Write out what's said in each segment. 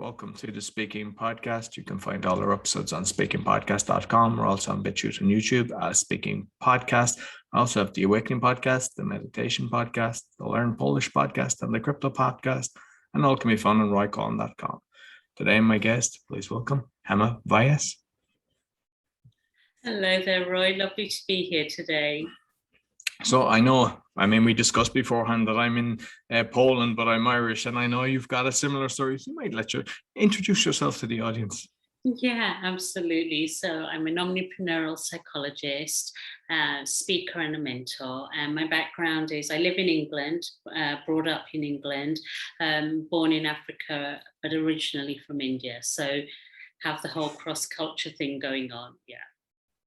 Welcome to the Speaking Podcast. You can find all our episodes on speakingpodcast.com. We're also on BitChute and YouTube as Speaking Podcast. I also have the Awakening Podcast, the Meditation Podcast, the Learn Polish Podcast, and the Crypto Podcast, and all can be found on roycollin.com. Today, my guest, please welcome Hema Vyas. Hello there, Roy. Lovely to be here today. So we discussed beforehand that I'm in Poland, but I'm Irish, and I know you've got a similar story. So you might let you introduce yourself to the audience. Yeah, absolutely. So I'm an omnipreneurial psychologist, speaker and a mentor. And my background is I live in England, brought up in England, born in Africa, but originally from India. So have the whole cross-culture thing going on. Yeah.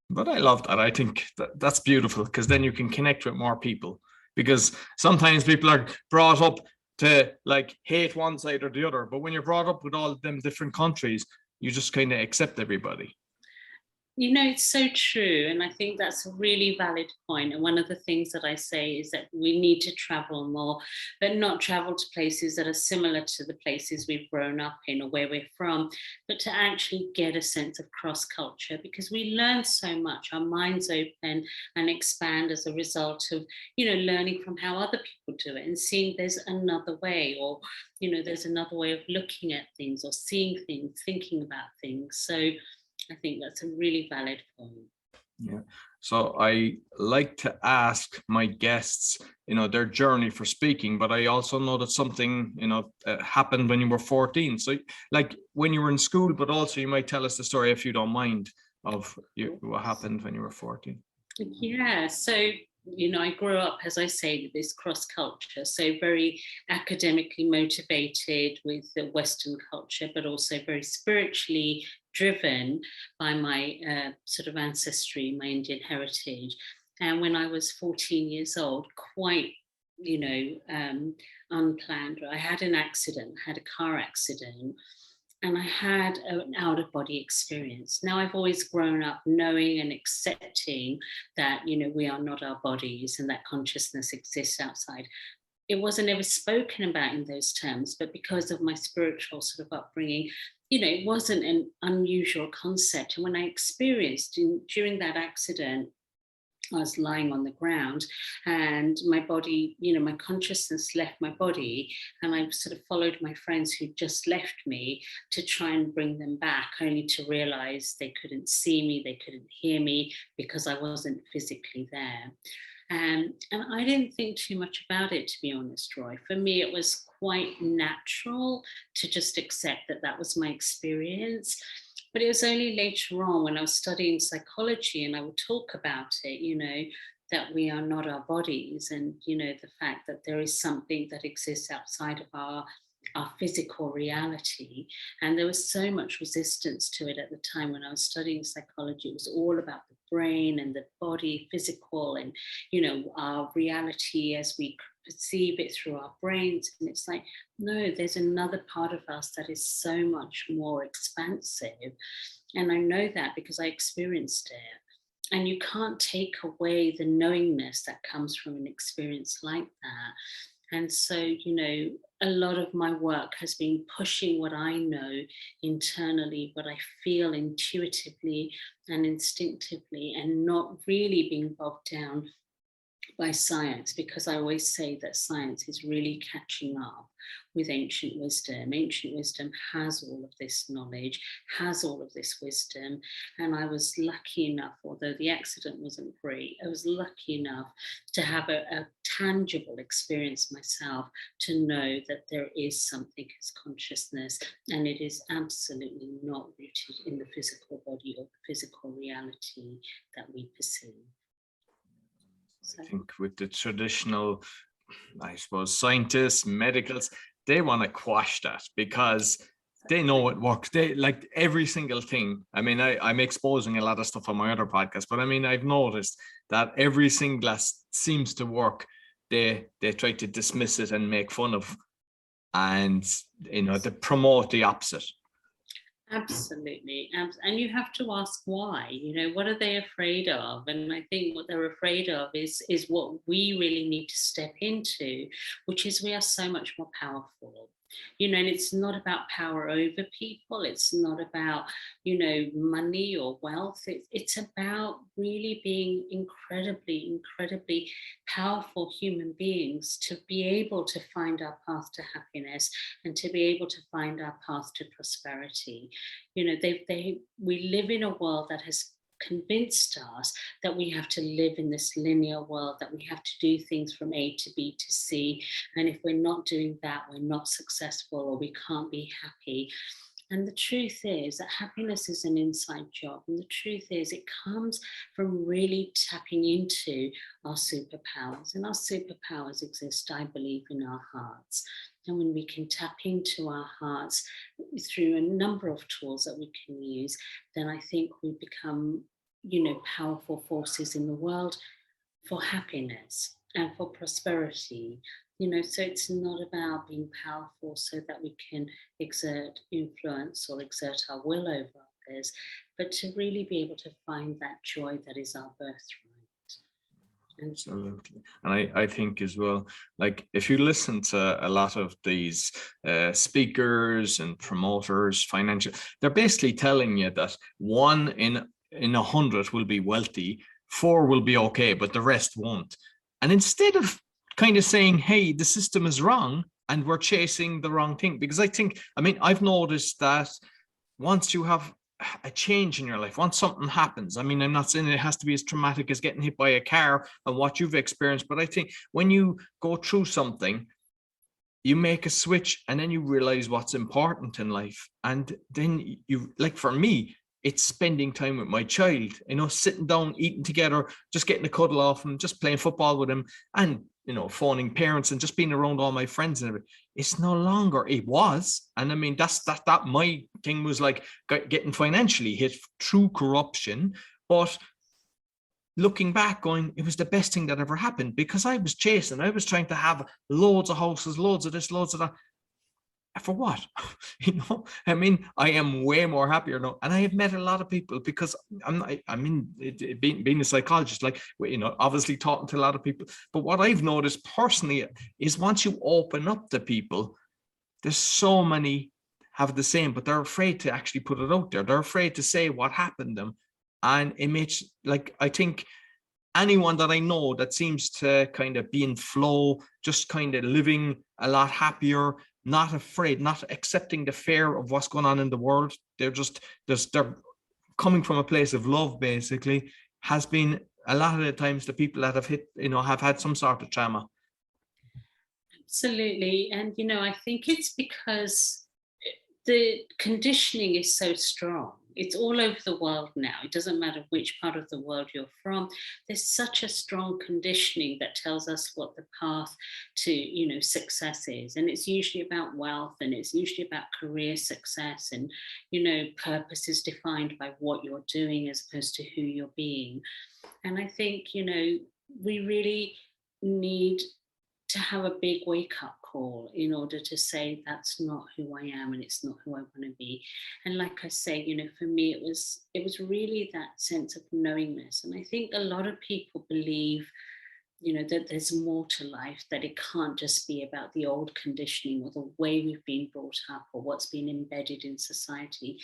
But I love that. I think that's beautiful because then you can connect with more people, because sometimes people are brought up to like hate one side or the other. But when you're brought up with all of them different countries, you just kind of accept everybody. You know, it's so true. And I think that's a really valid point. And one of the things that I say is that we need to travel more, but not travel to places that are similar to the places we've grown up in or where we're from, but to actually get a sense of cross-culture, because we learn so much. Our minds open and expand as a result of, learning from how other people do it and seeing there's another way, or, there's another way of looking at things or seeing things, thinking about things. So I think that's a really valid point. Yeah. So I like to ask my guests, their journey for speaking, but I also know that something, happened when you were 14. So like when you were in school, but also you might tell us the story, if you don't mind, of what happened when you were 14. Yeah. So I grew up, as I say, with this cross culture, so very academically motivated with the Western culture, but also very spiritually driven by my sort of ancestry, my Indian heritage. And when I was 14 years old, quite, unplanned, I had an accident, had a car accident. And I had an out-of-body experience. Now, I've always grown up knowing and accepting that, we are not our bodies and that consciousness exists outside. It wasn't ever spoken about in those terms, but because of my spiritual sort of upbringing, it wasn't an unusual concept. And when I experienced during that accident, I was lying on the ground and my body, my consciousness left my body, and I sort of followed my friends who just left me to try and bring them back, only to realize they couldn't see me, they couldn't hear me because I wasn't physically there. And I didn't think too much about it, to be honest, Roy. For me, it was quite natural to just accept that that was my experience. But it was only later on when I was studying psychology and I would talk about it, that we are not our bodies, and, the fact that there is something that exists outside of our physical reality. And there was so much resistance to it at the time when I was studying psychology. It was all about the brain and the body, physical, and, our reality as we perceive it through our brains. And it's like, no, there's another part of us that is so much more expansive. And I know that because I experienced it. And you can't take away the knowingness that comes from an experience like that. And so, a lot of my work has been pushing what I know internally, what I feel intuitively and instinctively, and not really being bogged down by science, because I always say that science is really catching up with ancient wisdom. Ancient wisdom has all of this knowledge, has all of this wisdom. And I was lucky enough, although the accident wasn't great, I was lucky enough to have a tangible experience myself to know that there is something as consciousness, and it is absolutely not rooted in the physical body or the physical reality that we perceive. I think with the traditional, I suppose, scientists, medicals, they want to quash that because they know it works. They like every single thing. I mean, I'm exposing a lot of stuff on my other podcast, but I mean, I've noticed that every single seems to work. They try to dismiss it and make fun of, and they promote the opposite. Absolutely. And you have to ask why, what are they afraid of? And I think what they're afraid of is what we really need to step into, which is we are so much more powerful. And it's not about power over people. It's not about, money or wealth. It's about really being incredibly, incredibly powerful human beings to be able to find our path to happiness and to be able to find our path to prosperity. We live in a world that has convinced us that we have to live in this linear world, that we have to do things from A to B to C. And if we're not doing that, we're not successful or we can't be happy. And the truth is that happiness is an inside job. And the truth is it comes from really tapping into our superpowers. And our superpowers exist, I believe, in our hearts. And when we can tap into our hearts through a number of tools that we can use, then I think we become, powerful forces in the world for happiness and for prosperity. So it's not about being powerful so that we can exert influence or exert our will over others, but to really be able to find that joy that is our birthright. Absolutely. And I think as well, like if you listen to a lot of these speakers and promoters, financial, they're basically telling you that 1 in 100 will be wealthy, 4 will be okay, but the rest won't. And instead of kind of saying, hey, the system is wrong and we're chasing the wrong thing, because I've noticed that once you have a change in your life, once something happens, I'm not saying it has to be as traumatic as getting hit by a car and what you've experienced, but I think when you go through something, you make a switch and then you realize what's important in life. And then you, like for me, it's spending time with my child, sitting down, eating together, just getting a cuddle off him, just playing football with him, and phoning parents and just being around all my friends and everything. It's no longer, it was. And that my thing was like getting financially hit through corruption. But looking back, going, it was the best thing that ever happened, because I was trying to have loads of houses, loads of this, loads of that. For what? I am way more happier now. And I have met a lot of people, because being a psychologist, like, obviously talking to a lot of people. But what I've noticed personally is once you open up to people, there's so many have the same, but they're afraid to actually put it out there. They're afraid to say what happened to them. And it makes, like, I think anyone that I know that seems to kind of be in flow, just kind of living a lot happier, not afraid, not accepting the fear of what's going on in the world. They're coming from a place of love, basically, has been a lot of the times the people that have have had some sort of trauma. Absolutely. And, I think it's because the conditioning is so strong. It's all over the world now. It doesn't matter which part of the world you're from. There's such a strong conditioning that tells us what the path to, success is. And it's usually about wealth, and it's usually about career success, and, purpose is defined by what you're doing as opposed to who you're being. And I think, we really need to have a big wake-up call in order to say that's not who I am and it's not who I want to be. And like I say, for me it was really that sense of knowingness. And I think a lot of people believe, that there's more to life, that it can't just be about the old conditioning or the way we've been brought up or what's been embedded in society,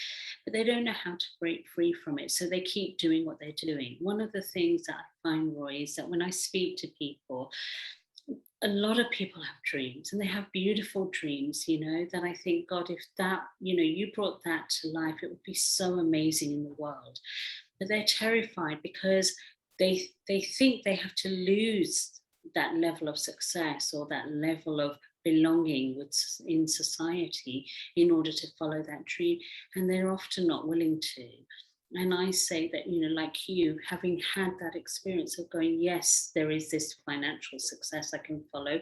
but they don't know how to break free from it. So they keep doing what they're doing. One of the things that I find, Roy, is that when I speak to people, a lot of people have dreams, and they have beautiful dreams, that I think, God, if that, you brought that to life, it would be so amazing in the world. But they're terrified because they think they have to lose that level of success or that level of belonging in society in order to follow that dream. And they're often not willing to. And I say that, like you, having had that experience of going, yes, there is this financial success I can follow,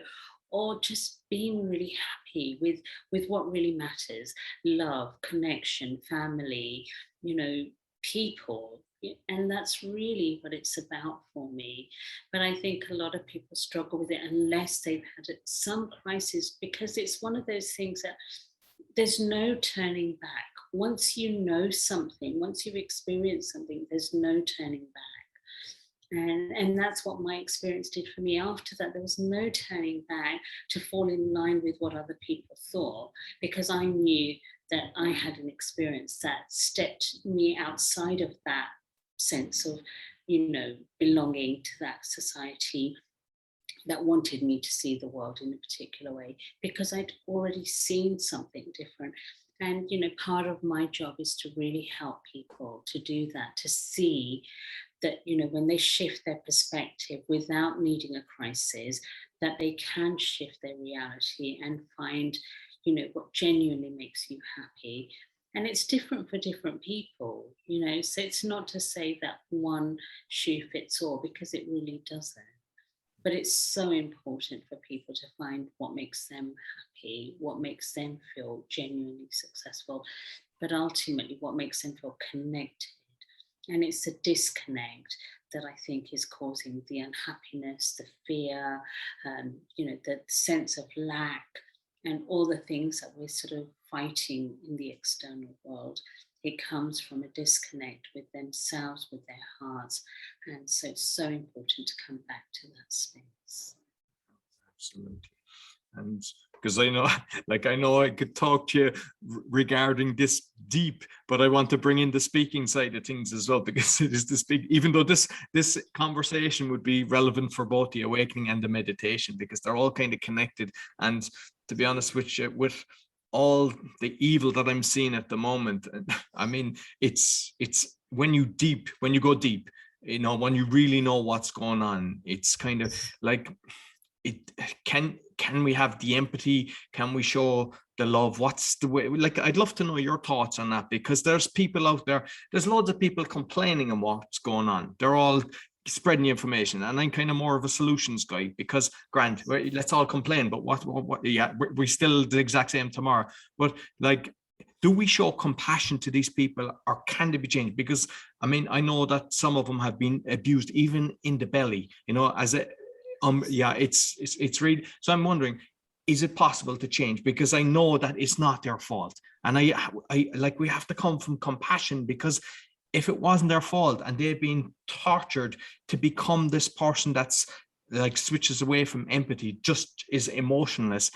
or just being really happy with what really matters: love, connection, family, people. And that's really what it's about for me. But I think a lot of people struggle with it unless they've had some crisis, because it's one of those things that there's no turning back. Once you know something, once you've experienced something, there's no turning back. And that's what my experience did for me. After that, there was no turning back to fall in line with what other people thought, because I knew that I had an experience that stepped me outside of that sense of, belonging to that society that wanted me to see the world in a particular way, because I'd already seen something different. And, part of my job is to really help people to do that, to see that, when they shift their perspective without needing a crisis, that they can shift their reality and find, what genuinely makes you happy. And it's different for different people, so it's not to say that one shoe fits all, because it really doesn't. But it's so important for people to find what makes them happy, what makes them feel genuinely successful, but ultimately what makes them feel connected. And it's the disconnect that I think is causing the unhappiness, the fear, the sense of lack, and all the things that we're sort of fighting in the external world. It comes from a disconnect with themselves, with their hearts. And so it's so important to come back to that space. Absolutely. And because I know I could talk to you regarding this deep, but I want to bring in the speaking side of things as well, because it is this big, even though this conversation would be relevant for both the awakening and the meditation, because they're all kind of connected. And to be honest with you, with all the evil that I'm seeing at the moment, I mean, it's when you go deep, when you really know what's going on, it's kind of like, it can we have the empathy? Can we show the love? What's the way? Like, I'd love to know your thoughts on that, because there's people out there, there's loads of people complaining on what's going on. They're all spreading the information, and I'm kind of more of a solutions guy, because Grant, let's all complain, but what yeah, we're still the exact same tomorrow. But like, do we show compassion to these people, or can they be changed? Because I mean, I know that some of them have been abused even in the belly, as a it's really, so I'm wondering, is it possible to change? Because I know that it's not their fault, and I like, we have to come from compassion, because if it wasn't their fault and they've been tortured to become this person that's like switches away from empathy, just is emotionless,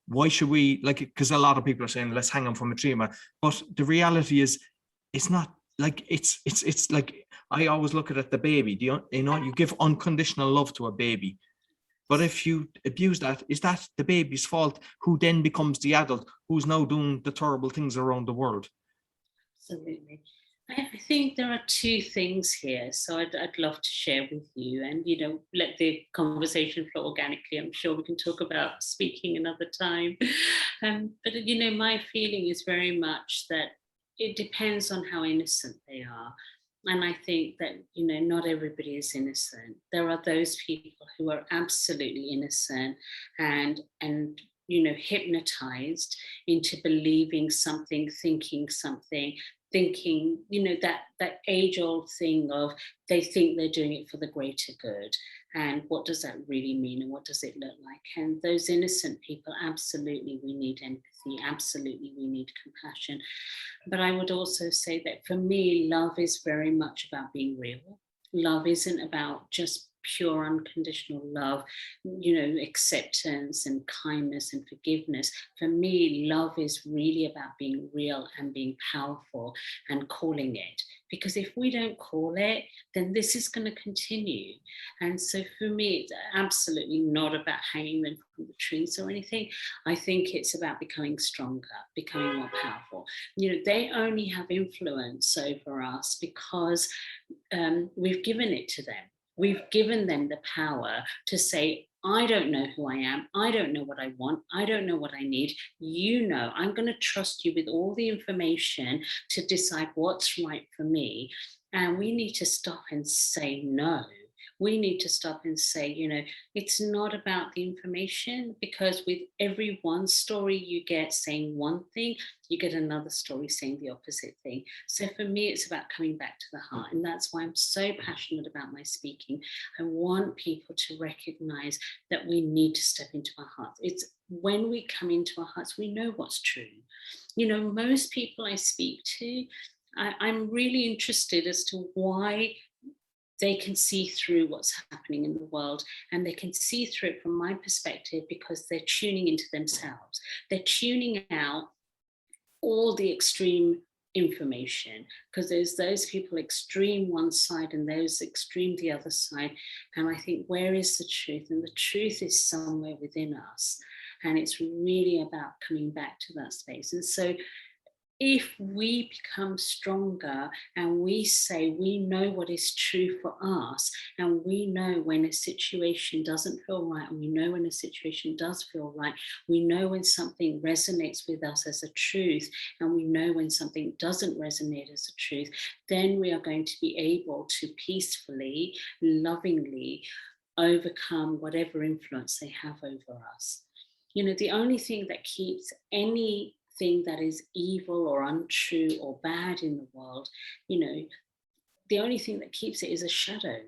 why should we, like, because a lot of people are saying let's hang them from a tree, but the reality is, it's not like, it's like, I always look at it, the baby, you give unconditional love to a baby, but if you abuse that, is that the baby's fault, who then becomes the adult who's now doing the terrible things around the world? Absolutely. I think there are two things here, so I'd love to share with you, and let the conversation flow organically. I'm sure we can talk about speaking another time, but my feeling is very much that it depends on how innocent they are. And I think that not everybody is innocent. There are those people who are absolutely innocent and hypnotized into believing something, thinking something, that age-old thing of, they think they're doing it for the greater good. And what does that really mean? And what does it look like? And those innocent people, absolutely, we need empathy. Absolutely, we need compassion. But I would also say that for me, love is very much about being real. Love isn't about just pure unconditional love, acceptance and kindness and forgiveness. For me, love is really about being real and being powerful and calling it. Because if we don't call it, then this is going to continue. And so for me, it's absolutely not about hanging them from the trees or anything. I think it's about becoming stronger, becoming more powerful. They only have influence over us because we've given it to them. We've given them the power to say, I don't know who I am. I don't know what I want. I don't know what I need. I'm going to trust you with all the information to decide what's right for me. And we need to stop and say no. We need to stop and say, it's not about the information, because with every one story you get saying one thing, you get another story saying the opposite thing. So for me, it's about coming back to the heart. And that's why I'm so passionate about my speaking. I want people to recognize that we need to step into our hearts. It's when we come into our hearts, we know what's true. Most people I speak to, I'm really interested as to why they can see through what's happening in the world, and they can see through it from my perspective because they're tuning into themselves. They're tuning out all the extreme information, because there's those people extreme one side and those extreme the other side. And I think, where is the truth? And the truth is somewhere within us. And it's really about coming back to that space. And so if we become stronger and we say we know what is true for us, and we know when a situation doesn't feel right, and we know when a situation does feel right, we know when something resonates with us as a truth, and we know when something doesn't resonate as a truth, then we are going to be able to peacefully, lovingly overcome whatever influence they have over us. You know, the only thing that keeps anything that is evil or untrue or bad in the world, you know, the only thing that keeps it is a shadow.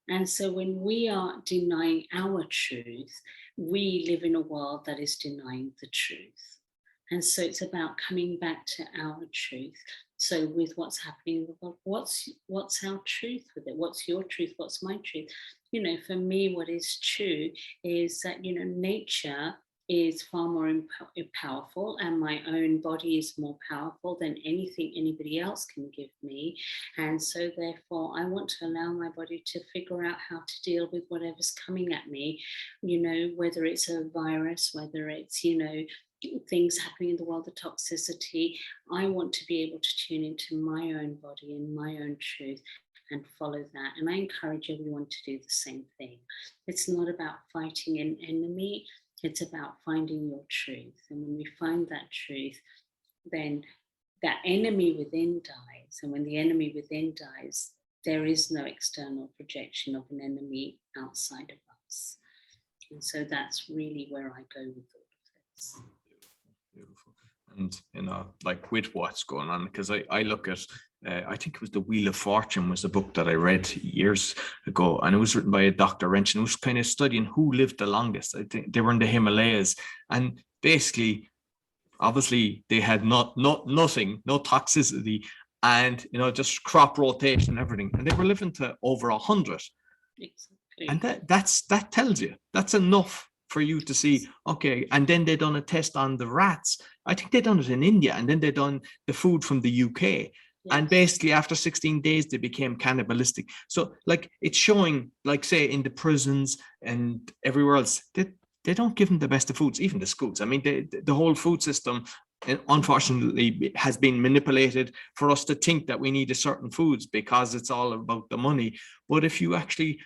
And so when we are denying our truth, we live in a world that is denying the truth. And so it's about coming back to our truth. So with what's happening in the world, what's our truth with it? What's your truth? What's my truth? You know, for me, what is true is that, you know, nature is far more powerful, and my own body is more powerful than anything anybody else can give me. And so therefore I want to allow my body to figure out how to deal with whatever's coming at me, you know, whether it's a virus, whether it's, you know, things happening in the world, the toxicity. I want to be able to tune into my own body and my own truth and follow that. And I encourage everyone to do the same thing. It's not about fighting an enemy. It's about finding your truth. And when we find that truth, then that enemy within dies. And when the enemy within dies, there is no external projection of an enemy outside of us. And so that's really where I go with all of this. Beautiful. And, you know, like with what's going on, because I look at, I think it was The Wheel of Fortune was a book that I read years ago, and it was written by a Dr. Wrench, and it was kind of studying who lived the longest. I think they were in the Himalayas, and basically, obviously, they had nothing, no toxicity, and, you know, just crop rotation and everything, and they were living to over 100. Exactly. And that tells you, that's enough for you to see, okay. And then they done a test on the rats. I think they done it in India, and then they done the food from the UK. Yes. And basically after 16 days, they became cannibalistic. So like, it's showing, like, say in the prisons and everywhere else, they don't give them the best of foods, even the schools. I mean, the whole food system, unfortunately, has been manipulated for us to think that we need a certain foods because it's all about the money. But if you actually,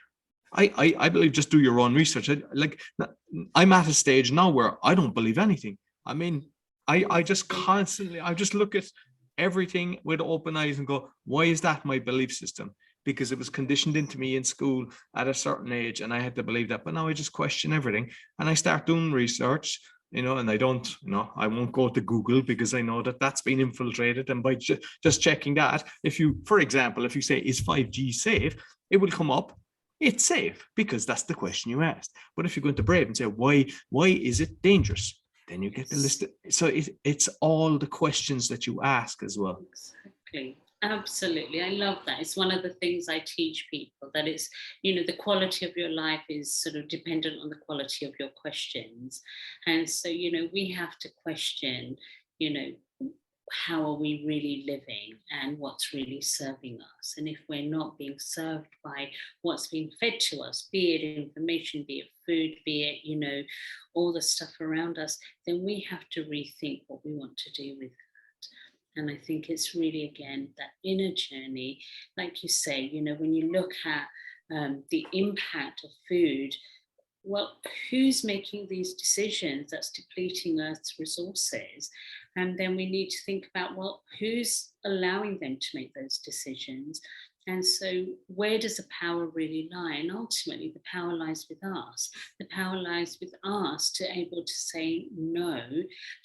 I believe, just do your own research. I'm at a stage now where I don't believe anything. I mean, I just constantly, I just look at everything with open eyes and go, why is that my belief system? Because it was conditioned into me in school at a certain age, and I had to believe that. But now I just question everything, and I start doing research, you know, and I don't, you know, I won't go to Google because I know that that's been infiltrated. And by just checking that, if you, for example, if you say, is 5G safe? It will come up, it's safe, because that's the question you asked. But if you go into Brave and say, why is it dangerous? Then you get the list. So it's all the questions that you ask as well. Exactly. Absolutely. I love that. It's one of the things I teach people, that it's, you know, the quality of your life is sort of dependent on the quality of your questions. And so, you know, we have to question, you know, how are we really living and what's really serving us? And if we're not being served by what's being fed to us, be it information, be it food, be it, you know, all the stuff around us, then we have to rethink what we want to do with that. And I think it's really, again, that inner journey, like you say, you know, when you look at the impact of food, well, who's making these decisions that's depleting Earth's resources? And then we need to think about, well, who's allowing them to make those decisions? And so where does the power really lie? And ultimately, the power lies with us. The power lies with us to able to say no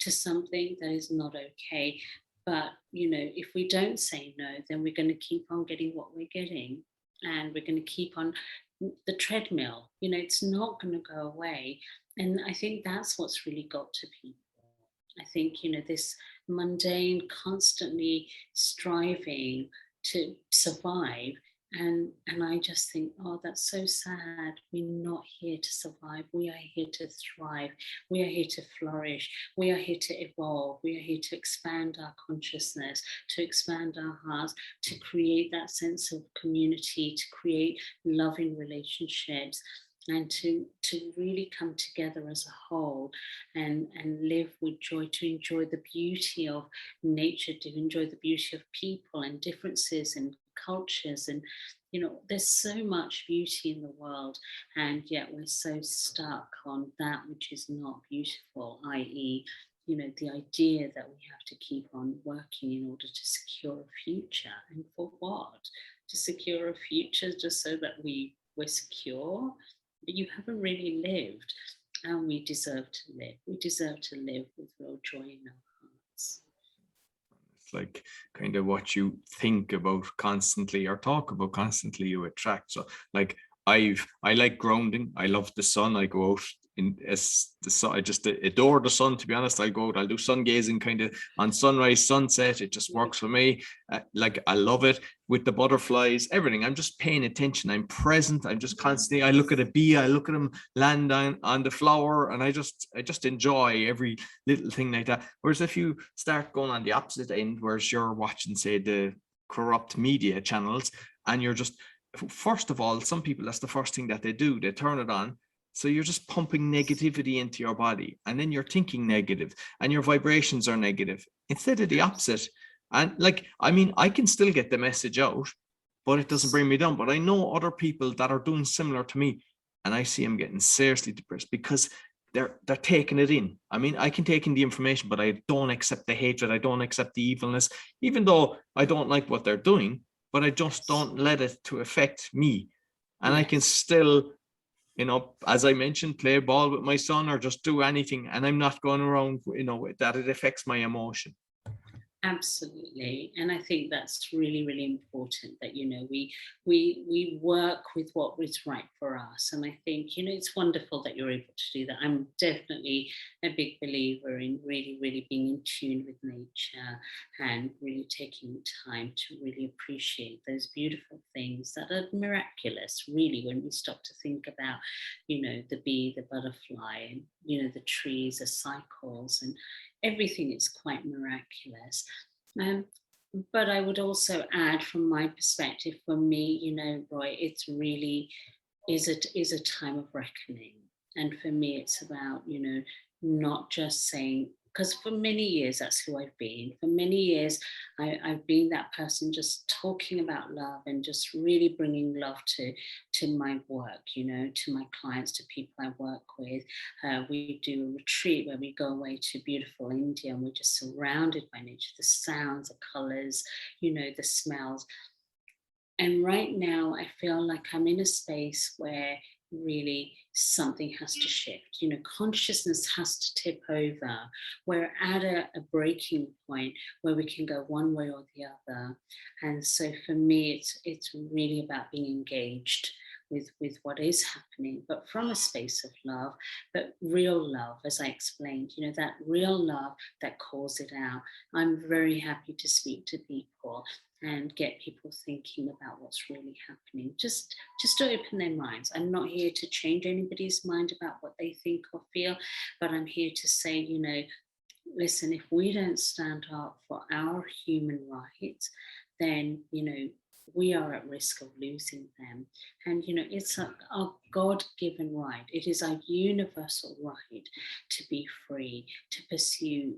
to something that is not okay. But, you know, if we don't say no, then we're going to keep on getting what we're getting. And we're going to keep on the treadmill. You know, it's not going to go away. And I think that's what's really got to people. I think, you know, this mundane, constantly striving to survive And I just think, oh, that's so sad. We're not here to survive. We are here to thrive. We are here to flourish. We are here to evolve. We are here to expand our consciousness, to expand our hearts, to create that sense of community, to create loving relationships, and to really come together as a whole and live with joy, to enjoy the beauty of nature, to enjoy the beauty of people and differences and cultures. And there's so much beauty in the world, and yet we're so stuck on that which is not beautiful, i.e., the idea that we have to keep on working in order to secure a future. And for what? To secure a future just so that we're secure? But you haven't really lived, and we deserve to live. We deserve to live with real joy in our hearts. It's like kind of what you think about constantly or talk about constantly, you attract. So like I like grounding. I love the sun. I go out in as the sun. I just adore the sun, to be honest. I'll go out, I'll do sun gazing kind of on sunrise, sunset. It just works for me. Like I love it with the butterflies, everything. I'm just paying attention. I'm present. I'm just constantly, I look at a bee, I look at them land on the flower, and I just enjoy every little thing like that. Whereas if you start going on the opposite end, whereas you're watching, say, the corrupt media channels, and you're just, first of all, some people, that's the first thing that they do. They turn it on. So you're just pumping negativity into your body, and then you're thinking negative, and your vibrations are negative instead of the opposite. And like, I mean, I can still get the message out, but it doesn't bring me down. But I know other people that are doing similar to me, and I see them getting seriously depressed because they're taking it in. I mean, I can take in the information, but I don't accept the hatred. I don't accept the evilness, even though I don't like what they're doing, but I just don't let it to affect me. And I can still, as I mentioned, play ball with my son or just do anything. And I'm not going around, that it affects my emotion. Absolutely. And I think that's really, really important that, we work with what is right for us. And I think, it's wonderful that you're able to do that. I'm definitely a big believer in really, really being in tune with nature and really taking time to really appreciate those beautiful things that are miraculous, really, when we stop to think about, the bee, the butterfly, and, the trees, the cycles, and everything is quite miraculous. But I would also add, from my perspective, for me, Roy, it's really is a time of reckoning. And for me, it's about, not just saying, because for many years, that's who I've been. For many years, I've been that person just talking about love and just really bringing love to my work, to my clients, to people I work with. We do a retreat where we go away to beautiful India, and we're just surrounded by nature, the sounds, the colors, the smells. And right now, I feel like I'm in a space where really something has to shift. Consciousness has to tip over. We're at a breaking point where we can go one way or the other. And so for me, it's really about being engaged with what is happening, but from a space of love, but real love, as I explained, that real love that calls it out. I'm very happy to speak to people and get people thinking about what's really happening, just to open their minds. I'm not here to change anybody's mind about what they think or feel, but I'm here to say, listen, if we don't stand up for our human rights, then, we are at risk of losing them. And, it's our God-given right. It is our universal right to be free, to pursue,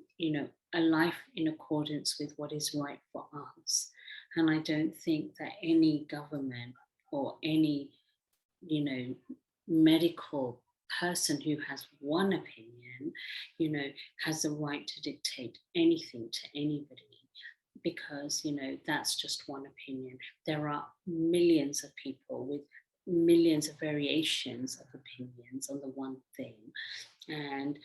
a life in accordance with what is right for us. And I don't think that any government or any, medical person who has one opinion, has the right to dictate anything to anybody, because, that's just one opinion. There are millions of people with millions of variations of opinions on the one thing. And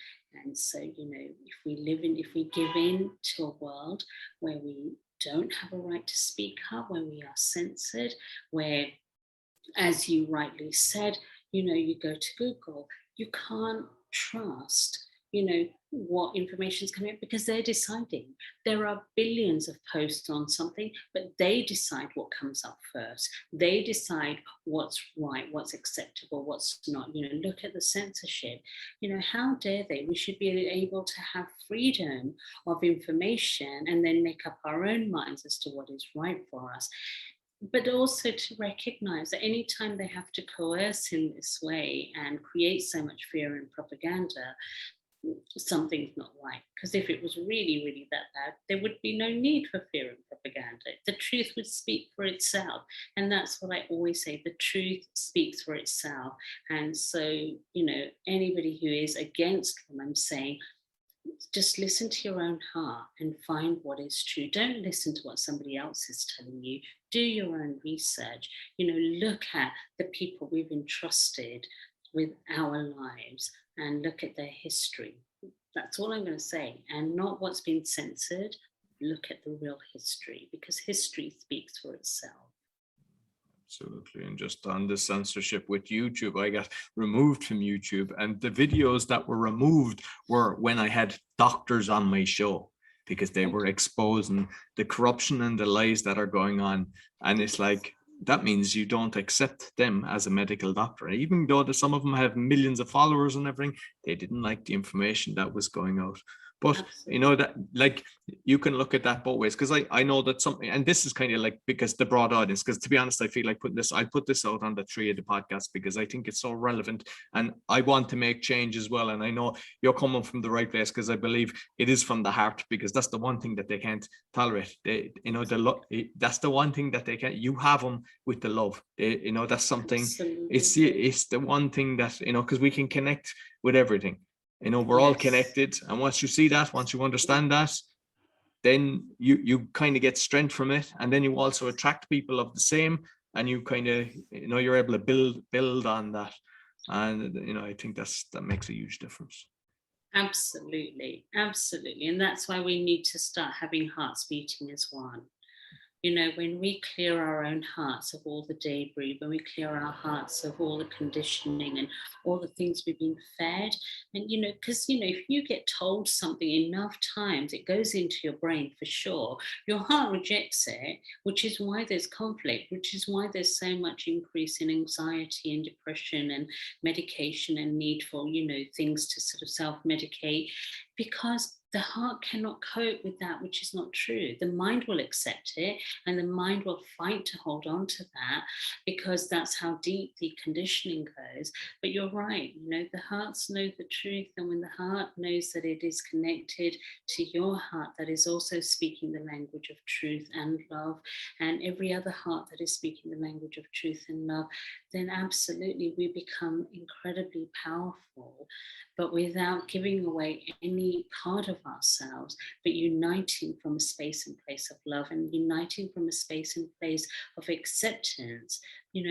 so, if we give in to a world where we don't have a right to speak up, where we are censored, where, as you rightly said, you go to Google, you can't trust what information is coming up, because they're deciding. There are billions of posts on something, but they decide what comes up first. They decide what's right, what's acceptable, what's not. Look at the censorship. How dare they? We should be able to have freedom of information and then make up our own minds as to what is right for us. But also to recognize that anytime they have to coerce in this way and create so much fear and propaganda, something's not right. Because if it was really, really that bad, there would be no need for fear and propaganda. The truth would speak for itself. And that's what I always say, the truth speaks for itself. And so, anybody who is against them, I'm saying, just listen to your own heart and find what is true. Don't listen to what somebody else is telling you. Do your own research. Look at the people we've entrusted with our lives and look at their history. That's all I'm going to say. And not what's been censored. Look at the real history, because history speaks for itself. Absolutely. And just on the censorship with YouTube, I got removed from YouTube, and the videos that were removed were when I had doctors on my show, because they were exposing the corruption and the lies that are going on. And it's like, that means you don't accept them as a medical doctor. Even though some of them have millions of followers and everything, they didn't like the information that was going out. But that, like, you can look at that both ways, because I know that something, and this is kind of like, because the broad audience, because to be honest, I feel like I put this out on the 3 of the podcast because I think it's so relevant and I want to make change as well. And I know you're coming from the right place, because I believe it is from the heart, because that's the one thing that they can't tolerate. That's the one thing that they can't. You have them with the love. That's something. Absolutely. It's the one thing that, because we can connect with everything. We're all connected. And once you see that, once you understand that, then you kind of get strength from it. And then you also attract people of the same, and you kind of, you're able to build on that. And, I think that makes a huge difference. Absolutely. Absolutely. And that's why we need to start having hearts beating as one. When we clear our own hearts of all the debris, when we clear our hearts of all the conditioning and all the things we've been fed, and, because, if you get told something enough times, it goes into your brain for sure. Your heart rejects it, which is why there's conflict, which is why there's so much increase in anxiety and depression and medication and need for, things to sort of self-medicate, because the heart cannot cope with that which is not true. The mind will accept it, and the mind will fight to hold on to that, because that's how deep the conditioning goes. But you're right, the hearts know the truth, and when the heart knows that it is connected to your heart that is also speaking the language of truth and love, and every other heart that is speaking the language of truth and love, then absolutely we become incredibly powerful, but without giving away any part of ourselves, but uniting from a space and place of love, and uniting from a space and place of acceptance,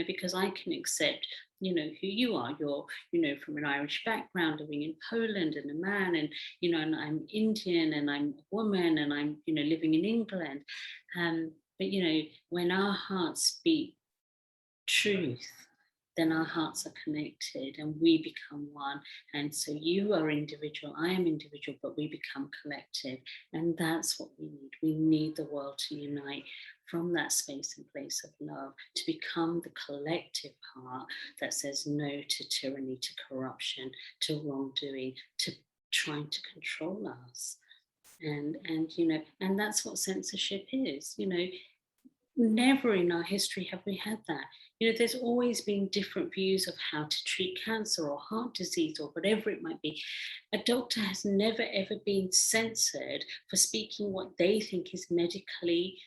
because I can accept, who you are. You're, from an Irish background, living in Poland, and a man, and, and I'm Indian, and I'm a woman, and I'm, living in England. But, when our hearts speak truth, then our hearts are connected and we become one. And so you are individual, I am individual, but we become collective. And that's what we need. We need the world to unite from that space and place of love, to become the collective heart that says no to tyranny, to corruption, to wrongdoing, to trying to control us. And that's what censorship is. Never in our history have we had that. There's always been different views of how to treat cancer or heart disease or whatever it might be. A doctor has never, ever been censored for speaking what they think is medically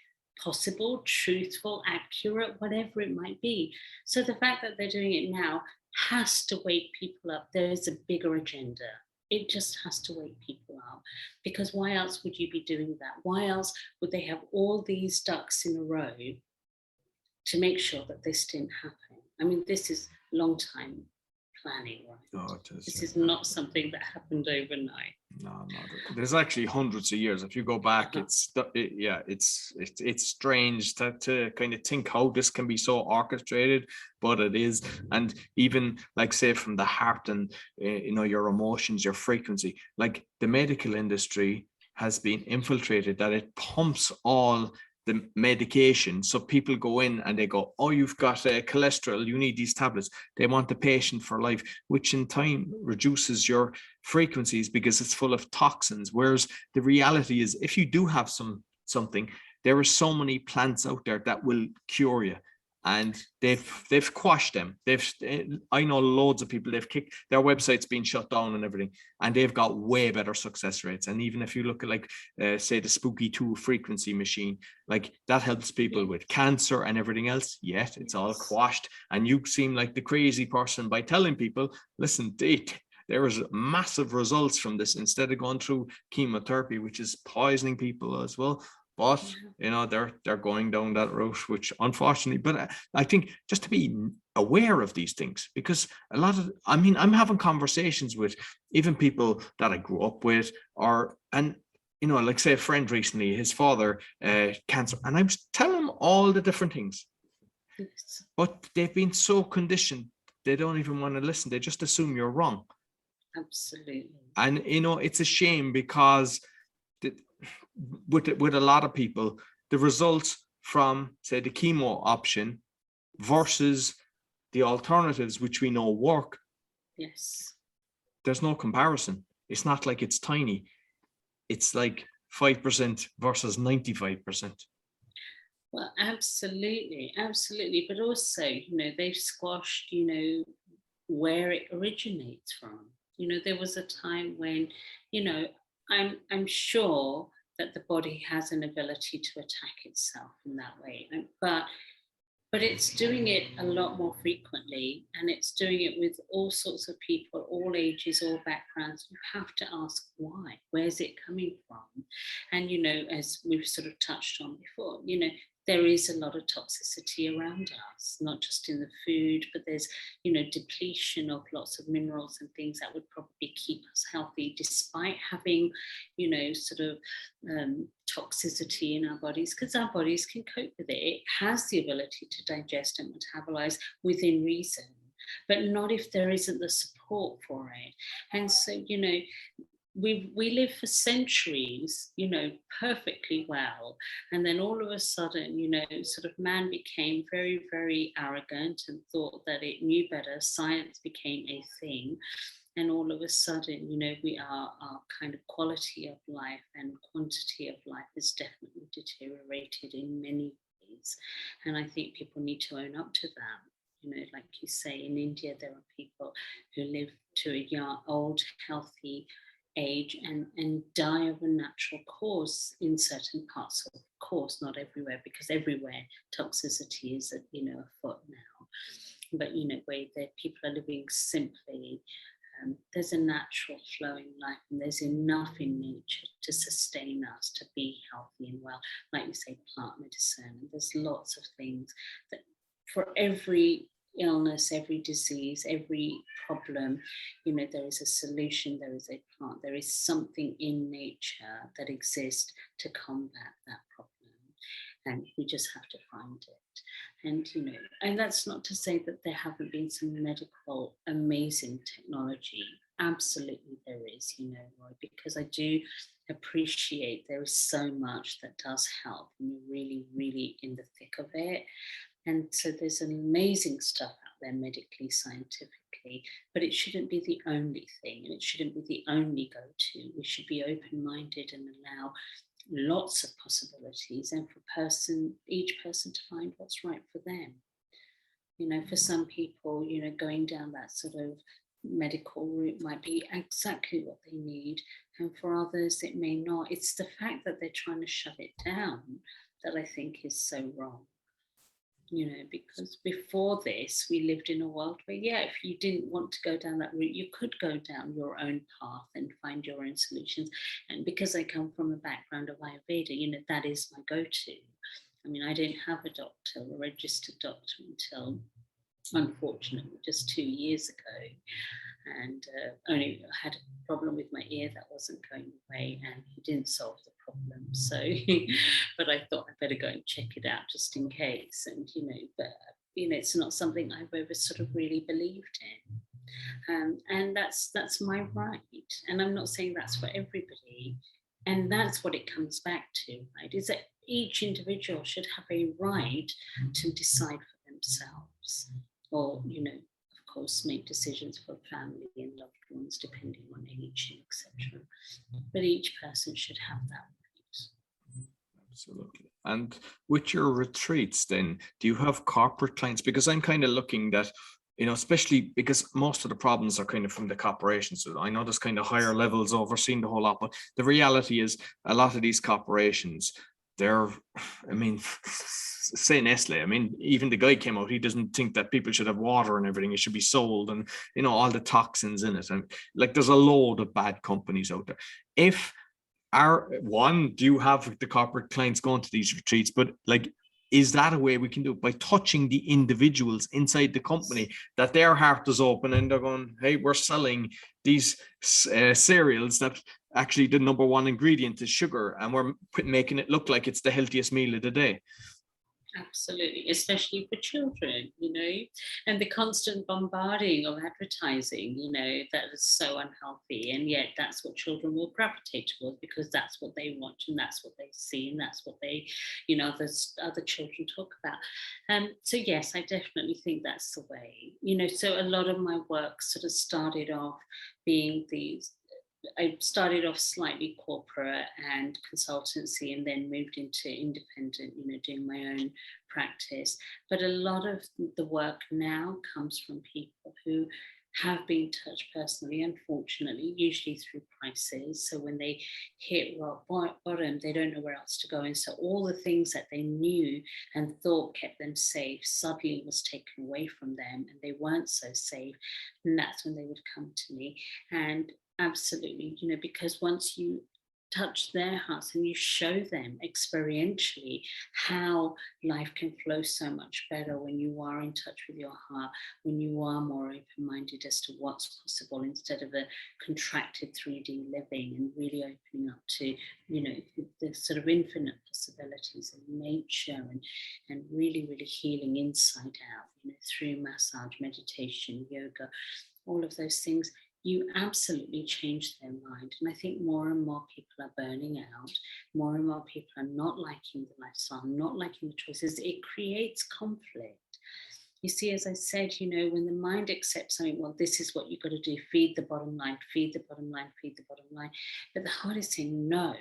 possible, truthful, accurate, whatever it might be. So the fact that they're doing it now has to wake people up. There's a bigger agenda. It just has to wake people up, because why else would you be doing that? Why else would they have all these ducks in a row to make sure that this didn't happen? I mean, this is long time planning, right? No, it is. This is not something that happened overnight. No. There's actually hundreds of years. If you go back, it's strange to kind of think how this can be so orchestrated, but it is. And even like say from the heart and your emotions, your frequency, like the medical industry has been infiltrated, that it pumps all the medication. So people go in and they go, oh, you've got cholesterol, you need these tablets. They want the patient for life, which in time reduces your frequencies because it's full of toxins. Whereas the reality is, if you do have something, there are so many plants out there that will cure you. And they've quashed them. I know loads of people, they've kicked their websites being shut down and everything, and they've got way better success rates. And even if you look at like say the Spooky 2 frequency machine, like that helps people with cancer and everything else, yet it's all quashed. And you seem like the crazy person by telling people, listen, there is massive results from this instead of going through chemotherapy, which is poisoning people as well. But they're going down that route, which unfortunately, but I think just to be aware of these things, because I'm having conversations with even people that I grew up with, like say a friend recently, his father cancer, and I was telling him all the different things, but they've been so conditioned they don't even want to listen. They just assume you're wrong. Absolutely. And it's a shame because with a lot of people, the results from say the chemo option versus the alternatives, which we know work, there's no comparison. It's not like it's tiny. It's like 5% versus 95%. Well, absolutely. But also, they've squashed, where it originates from. There was a time when, I'm sure that the body has an ability to attack itself in that way, but it's doing it a lot more frequently, and it's doing it with all sorts of people, all ages, all backgrounds. You have to ask why. Where's it coming from? And as we've sort of touched on before, there is a lot of toxicity around us, not just in the food, but there's, depletion of lots of minerals and things that would probably keep us healthy, despite having, sort of toxicity in our bodies, because our bodies can cope with it. It has the ability to digest and metabolize within reason, but not if there isn't the support for it. And so, we lived for centuries, perfectly well. And then all of a sudden, sort of man became very, very arrogant and thought that it knew better. Science became a thing. And all of a sudden, our kind of quality of life and quantity of life has definitely deteriorated in many ways. And I think people need to own up to that. Like you say, in India, there are people who live to a young, old, healthy age and die of a natural cause in certain parts. Of course, not everywhere, because everywhere toxicity is afoot now. But where people are living simply, there's a natural flowing life, and there's enough in nature to sustain us to be healthy and well. Like you say, plant medicine. And there's lots of things that for every illness, every disease, every problem, there is a solution, there is a plant, there is something in nature that exists to combat that problem. And we just have to find it. And, and that's not to say that there haven't been some medical amazing technology. Absolutely there is, Roy, because I do appreciate there is so much that does help, and you're really, really in the thick of it. And so there's an amazing stuff out there medically, scientifically, but it shouldn't be the only thing, and it shouldn't be the only go-to. We should be open-minded and allow lots of possibilities, and for each person to find what's right for them. For some people, going down that sort of medical route might be exactly what they need, and for others it may not. It's the fact that they're trying to shut it down that I think is so wrong. Because before this, we lived in a world where, if you didn't want to go down that route, you could go down your own path and find your own solutions. And because I come from a background of Ayurveda, that is my go-to. I mean, I didn't have a doctor, a registered doctor, until unfortunately, just 2 years ago. And only had a problem with my ear that wasn't going away, and he didn't solve the problem. So, but I thought I'd better go and check it out just in case. And, but, it's not something I've ever sort of really believed in. And that's my right. And I'm not saying that's for everybody. And that's what it comes back to, right? Is that each individual should have a right to decide for themselves, or, of course, make decisions for family and loved ones, depending on age, etc. But each person should have that right. Absolutely. And with your retreats, then, do you have corporate clients? Because I'm kind of looking that, especially because most of the problems are kind of from the corporations. So I know there's kind of higher levels overseeing the whole lot, but the reality is a lot of these corporations, they're, say Nestle, even the guy came out, he doesn't think that people should have water and everything, it should be sold, and all the toxins in it, and like there's a load of bad companies out there. If do you have the corporate clients going to these retreats? But like, is that a way we can do it, by touching the individuals inside the company, that their heart is open and they're going, hey, we're selling these cereals that actually the number one ingredient is sugar, and we're making it look like it's the healthiest meal of the day? Absolutely, especially for children, and the constant bombarding of advertising, that is so unhealthy. And yet that's what children will gravitate towards, because that's what they want, and that's what they see, and that's what they, other children talk about. So yes, I definitely think that's the way, so a lot of my work sort of started off being I started off slightly corporate and consultancy, and then moved into independent, doing my own practice. But a lot of the work now comes from people who have been touched personally, unfortunately, usually through crisis. So when they hit rock bottom, they don't know where else to go. And so all the things that they knew and thought kept them safe suddenly was taken away from them, and they weren't so safe. And that's when they would come to me. And absolutely, because once you touch their hearts and you show them experientially how life can flow so much better when you are in touch with your heart, when you are more open-minded as to what's possible, instead of a contracted 3D living, and really opening up to, the sort of infinite possibilities of nature, and really, really healing inside out, through massage, meditation, yoga, all of those things. You absolutely change their mind. And I think more and more people are burning out. More and more people are not liking the lifestyle, not liking the choices. It creates conflict. You see, as I said, when the mind accepts something, well, this is what you've got to do, feed the bottom line, feed the bottom line, feed the bottom line. But the heart is saying no.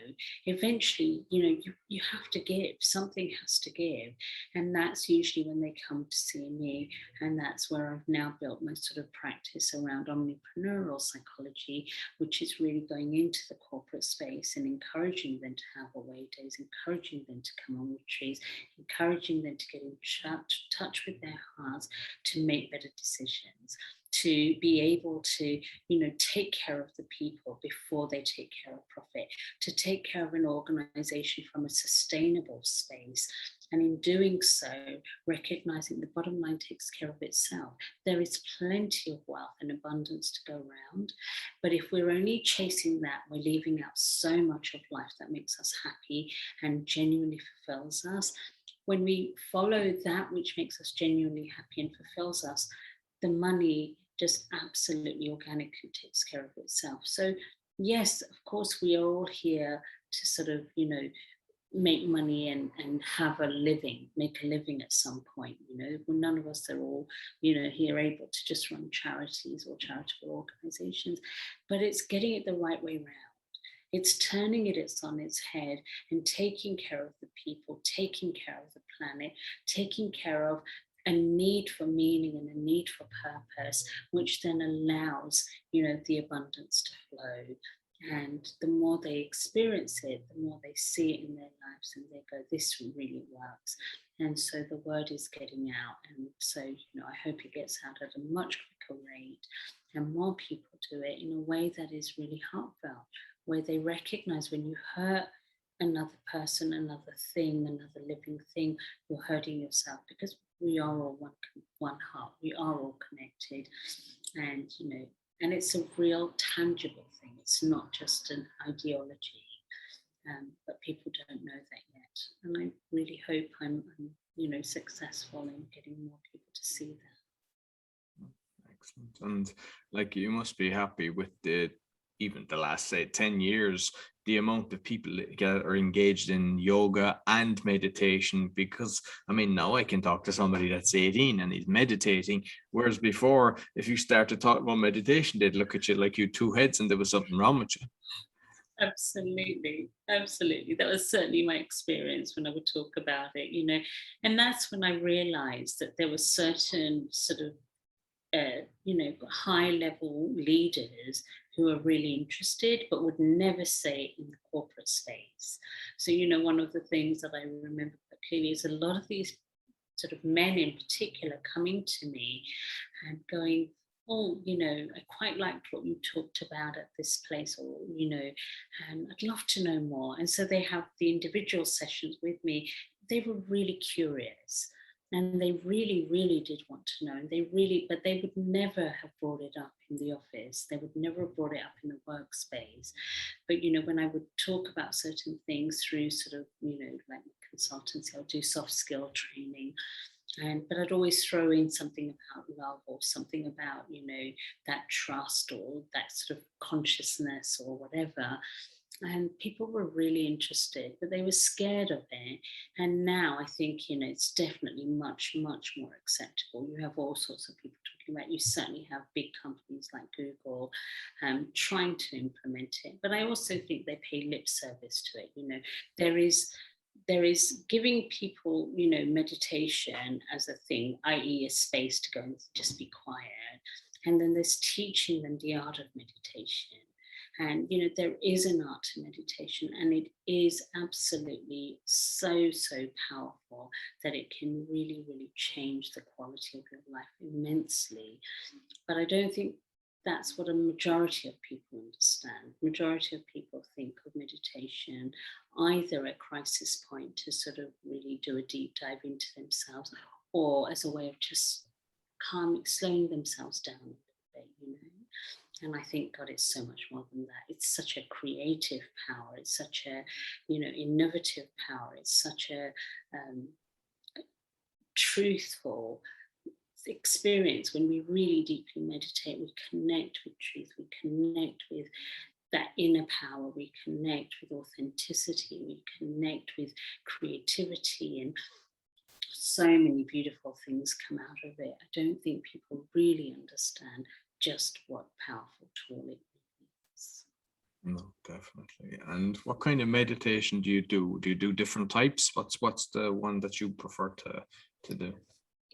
Eventually, you have to give, something has to give. And that's usually when they come to see me. And that's where I've now built my sort of practice around omnipreneurial psychology, which is really going into the corporate space and encouraging them to have away days, encouraging them to come on retreats, encouraging them to get in touch with their heart, to make better decisions, to be able to, take care of the people before they take care of profit, to take care of an organization from a sustainable space. And in doing so, recognizing the bottom line takes care of itself. There is plenty of wealth and abundance to go around. But if we're only chasing that, we're leaving out so much of life that makes us happy and genuinely fulfills us. When we follow that which makes us genuinely happy and fulfills us, the money just absolutely organically takes care of itself. So yes, of course, we are all here to sort of, make money and have a living, make a living at some point. None of us are all, here able to just run charities or charitable organizations, but it's getting it the right way around. It's turning it on its head and taking care of the people, taking care of the planet, taking care of a need for meaning and a need for purpose, which then allows, the abundance to flow. And the more they experience it, the more they see it in their lives, and they go, this really works. And so the word is getting out. And so, I hope it gets out at a much quicker rate, and more people do it in a way that is really heartfelt, where they recognize when you hurt another person, another thing, another living thing, you're hurting yourself, because we are all one heart. We are all connected, and and it's a real tangible thing. It's not just an ideology, but people don't know that yet. And I really hope I'm successful in getting more people to see that. Excellent. And like, you must be happy with even the last, say, 10 years, the amount of people that are engaged in yoga and meditation, because I mean, now I can talk to somebody that's 18 and he's meditating, whereas before, if you start to talk about meditation, they'd look at you like you two heads and there was something wrong with you. Absolutely. That was certainly my experience when I would talk about it, and that's when I realized that there were certain sort of high level leaders who are really interested but would never say it in the corporate space. So one of the things that I remember clearly is a lot of these sort of men in particular coming to me and going, oh, I quite liked what you talked about at this place, or I'd love to know more. And so they have the individual sessions with me. They were really curious, and they really, really did want to know. And but they would never have brought it up in the office. They would never have brought it up in the workspace. But, when I would talk about certain things through sort of, like consultancy, I'll do soft skill training. But I'd always throw in something about love, or something about, that trust, or that sort of consciousness, or whatever. And people were really interested, but they were scared of it. And now I think, it's definitely much, much more acceptable. You have all sorts of people talking about it. You certainly have big companies like Google trying to implement it. But I also think they pay lip service to it. There is giving people, meditation as a thing, i.e. a space to go and just be quiet. And then there's teaching them the art of meditation. And, there is an art to meditation, and it is absolutely so, so powerful that it can really, really change the quality of your life immensely. But I don't think that's what a majority of people understand. Majority of people think of meditation either at crisis point to sort of really do a deep dive into themselves, or as a way of just slowing themselves down a bit, And I think, God, it's so much more than that. It's such a creative power. It's such a, innovative power. It's such a truthful experience. When we really deeply meditate, we connect with truth. We connect with that inner power. We connect with authenticity. We connect with creativity, and so many beautiful things come out of it. I don't think people really understand just what powerful tool it is. No, definitely. And what kind of meditation do you do? Do you do different types? What's the one that you prefer to do?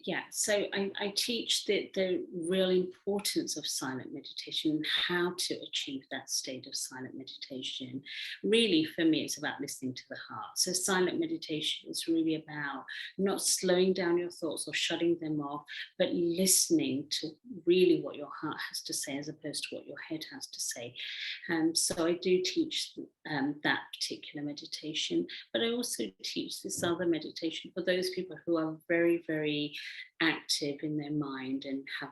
Yeah, so I teach the real importance of silent meditation and how to achieve that state of silent meditation. Really, for me, it's about listening to the heart. So silent meditation is really about not slowing down your thoughts or shutting them off, but listening to really what your heart has to say, as opposed to what your head has to say. So I do teach that particular meditation, but I also teach this other meditation for those people who are very, very active in their mind and have,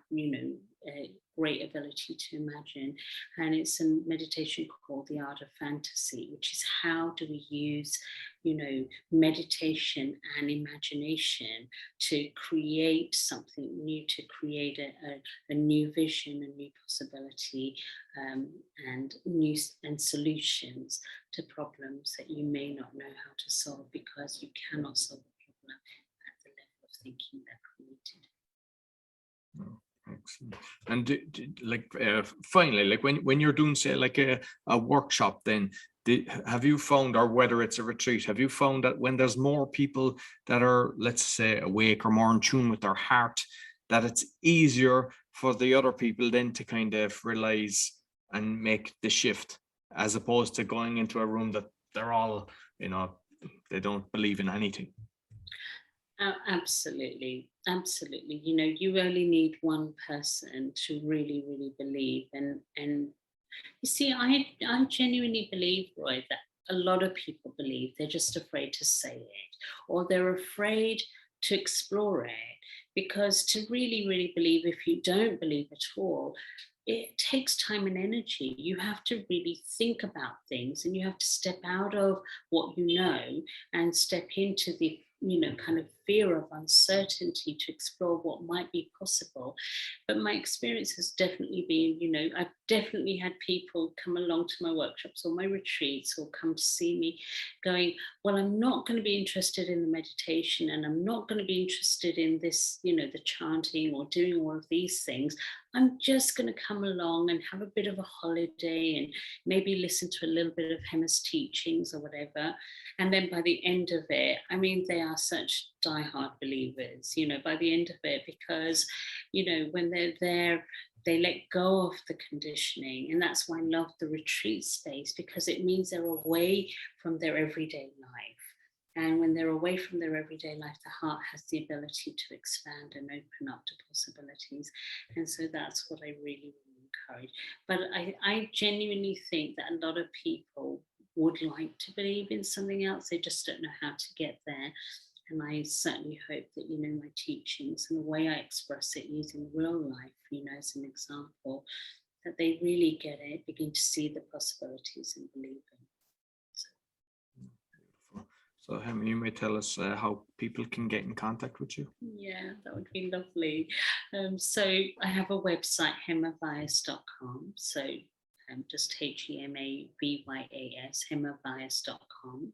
a great ability to imagine. And it's a meditation called the Art of Fantasy, which is how do we use, meditation and imagination to create something new, to create a new vision, a new possibility, and solutions to problems that you may not know how to solve, because you cannot solve a problem at the level of thinking they're created. Oh, excellent. And finally, like when you're doing, say, like a workshop, then have you found, or whether it's a retreat, have you found that when there's more people that are, let's say, awake or more in tune with their heart, that it's easier for the other people then to kind of realize and make the shift, as opposed to going into a room that they're all, they don't believe in anything? Oh, absolutely. You only need one person to really, really believe. And you see, I genuinely believe, Roy, that a lot of people believe, they're just afraid to say it, or they're afraid to explore it. because to really believe, if you don't believe at all, it takes time and energy. You have to really think about things, and you have to step out of what you know and step into the kind of fear of uncertainty to explore what might be possible. But my experience has definitely been, I've definitely had people come along to my workshops or my retreats or come to see me going, well, I'm not going to be interested in the meditation, and I'm not going to be interested in this, the chanting or doing all of these things. I'm just going to come along and have a bit of a holiday and maybe listen to a little bit of Hema's teachings or whatever. And then by the end of it, I mean, they are such diehard believers, by the end of it, because, when they're there, they let go of the conditioning. And that's why I love the retreat space, because it means they're away from their everyday life. And when they're away from their everyday life, the heart has the ability to expand and open up to possibilities. And so that's what I really, really encourage. But I genuinely think that a lot of people would like to believe in something else. They just don't know how to get there. And I certainly hope that, my teachings and the way I express it using real life, as an example, that they really get it, begin to see the possibilities and believe in. So Hema, you may tell us how people can get in contact with you. Yeah, that would be lovely. So I have a website, hemavyas.com. So just HEMAVYAS, hemavyas.com.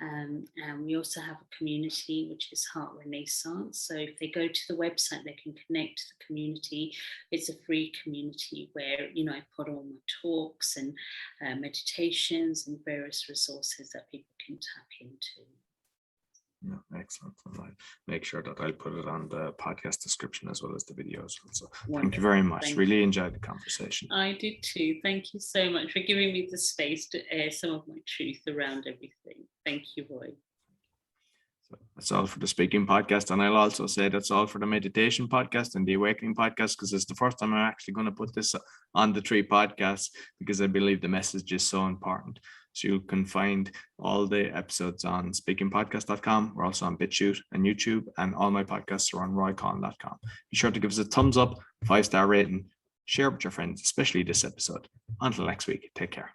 And we also have a community, which is Heart Renaissance. So if they go to the website, they can connect to the community. It's a free community where, I put all my talks and meditations and various resources that people can tap into. Yeah, excellent. And I'll make sure that I'll put it on the podcast description as well as the videos. So Wonderful. Thank you very much. Thank really you. Enjoyed the conversation. I did too. Thank you so much for giving me the space to air some of my truth around everything. Thank you, Roy. So that's all for the speaking podcast. And I'll also say that's all for the meditation podcast and the awakening podcast, because it's the first time I'm actually going to put this on the 3 podcasts, because I believe the message is so important. So you can find all the episodes on speakingpodcast.com. We're also on BitChute and YouTube, and all my podcasts are on royconn.com. Be sure to give us a thumbs up, 5-star rating, share with your friends, especially this episode. Until next week, take care.